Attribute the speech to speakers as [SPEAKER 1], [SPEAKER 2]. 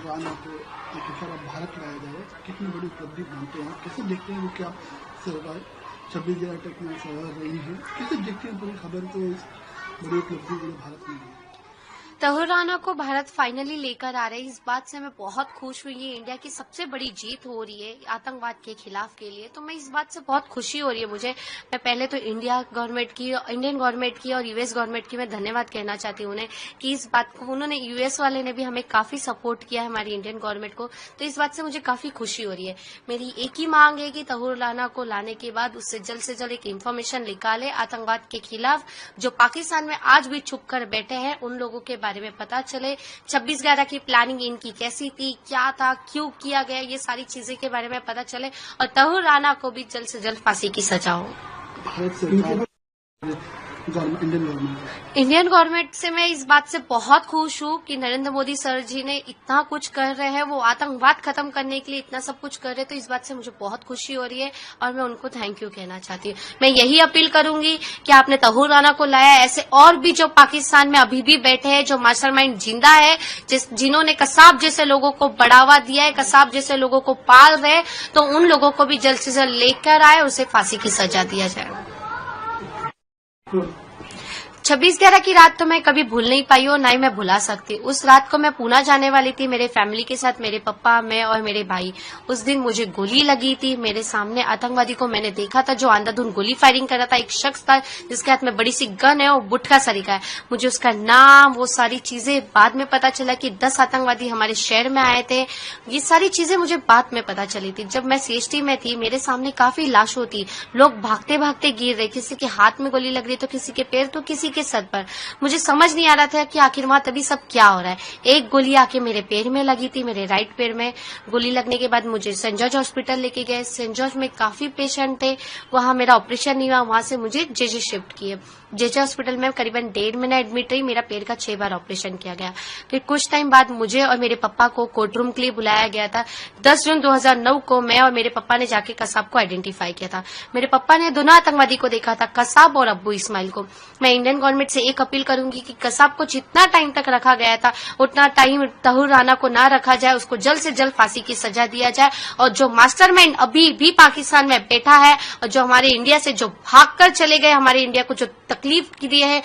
[SPEAKER 1] राणा को एक भारत लाया जाए, कितनी बड़ी उपलब्धि मानते हैं, कैसे देखते हैं वो, क्या सरकार 26 जगह तक में शहर रही है, कैसे देखते हैं पूरी खबर को, इस बड़ी उपलब्धि को भारत में?
[SPEAKER 2] तहुर राणा को भारत फाइनली लेकर आ रहे हैं, इस बात से मैं बहुत खुश हुई। ये इंडिया की सबसे बड़ी जीत हो रही है आतंकवाद के खिलाफ के लिए, तो मैं इस बात से बहुत खुशी हो रही है मुझे। मैं पहले तो इंडियन गवर्नमेंट की और यूएस गवर्नमेंट की मैं धन्यवाद कहना चाहती हूँ उन्हें कि इस बात को उन्होंने, यूएस वाले ने भी हमें काफी सपोर्ट किया है हमारी इंडियन गवर्नमेंट को, तो इस बात से मुझे काफी खुशी हो रही है। मेरी एक ही मांग है कि तहुर राणा को लाने के बाद उससे जल्द से जल्द एक इन्फॉर्मेशन निकाले आतंकवाद के खिलाफ, जो पाकिस्तान में आज भी छुप कर बैठे हैं उन लोगों के बारे में पता चले। 26/11 की प्लानिंग इनकी कैसी थी, क्या था, क्यों किया गया, ये सारी चीजें के बारे में पता चले और तहुर राणा को भी जल्द से जल्द फांसी की सजा हो। इंडियन गवर्नमेंट से मैं इस बात से बहुत खुश हूँ कि नरेंद्र मोदी सर जी ने इतना कुछ कर रहे हैं, वो आतंकवाद खत्म करने के लिए इतना सब कुछ कर रहे हैं, तो इस बात से मुझे बहुत खुशी हो रही है और मैं उनको थैंक यू कहना चाहती हूँ। मैं यही अपील करूंगी कि आपने तहुर राणा को लाया, ऐसे और भी जो पाकिस्तान में अभी भी बैठे हैं, जो मास्टरमाइंड जिंदा है, जिन्होंने कसाब जैसे लोगों को बढ़ावा दिया है, कसाब जैसे लोगों को पाल रहे, तो उन लोगों को भी जल्द से जल्द लेकर आए, उसे फांसी की सजा दिया जाए। 26/11 की रात तो मैं कभी भूल नहीं पाई और ना ही मैं भुला सकती। उस रात को मैं पूना जाने वाली थी मेरे फैमिली के साथ, मेरे पापा, मैं और मेरे भाई। उस दिन मुझे गोली लगी थी, मेरे सामने आतंकवादी को मैंने देखा था जो अंधाधुंध गोली फायरिंग कर रहा था। एक शख्स था जिसके हाथ में बड़ी सी गन है और बुटका सरीका है। मुझे उसका नाम, वो सारी चीजें बाद में पता चला कि 10 आतंकवादी हमारे शहर में आए थे। ये सारी चीजें मुझे बाद में पता चली थी। जब मैं सीएसटी में थी, मेरे सामने काफी लाशों थी, लोग भागते भागते गिर रहे, किसी के हाथ में गोली लग रही तो किसी के पैर, तो किसी के सर पर। मुझे समझ नहीं आ रहा था कि आखिर वहां तभी सब क्या हो रहा है। एक गोली आके मेरे पैर में लगी थी, मेरे राइट पैर में। गोली लगने के बाद मुझे सेंट जॉर्ज हॉस्पिटल लेके गए। सेंट जॉर्ज में काफी पेशेंट थे, वहां मेरा ऑपरेशन नहीं हुआ, वहां से मुझे जेजे शिफ्ट किए। जेजे हॉस्पिटल में करीबन 1.5 महीना एडमिट रही, मेरा पैर का 6 बार ऑपरेशन किया गया। फिर कुछ टाइम बाद मुझे और मेरे पापा को कोर्ट रूम के लिए बुलाया गया था। 10 जून 2009 को मैं और मेरे पापा ने जाके कसाब को आइडेंटिफाई किया था। मेरे पापा ने दोनों आतंकवादी को देखा था, कसाब और अब्बू इस्माइल को। मैं इंडियन गवर्नमेंट से एक अपील करूंगी कि कसाब को जितना टाइम तक रखा गया था उतना टाइम तहुर राणा को ना रखा जाए, उसको जल्द से जल्द फांसी की सजा दिया जाए। और जो मास्टरमाइंड अभी भी पाकिस्तान में बैठा है और जो हमारे इंडिया से जो भागकर चले गए, हमारे इंडिया को जो तकलीफ दी है,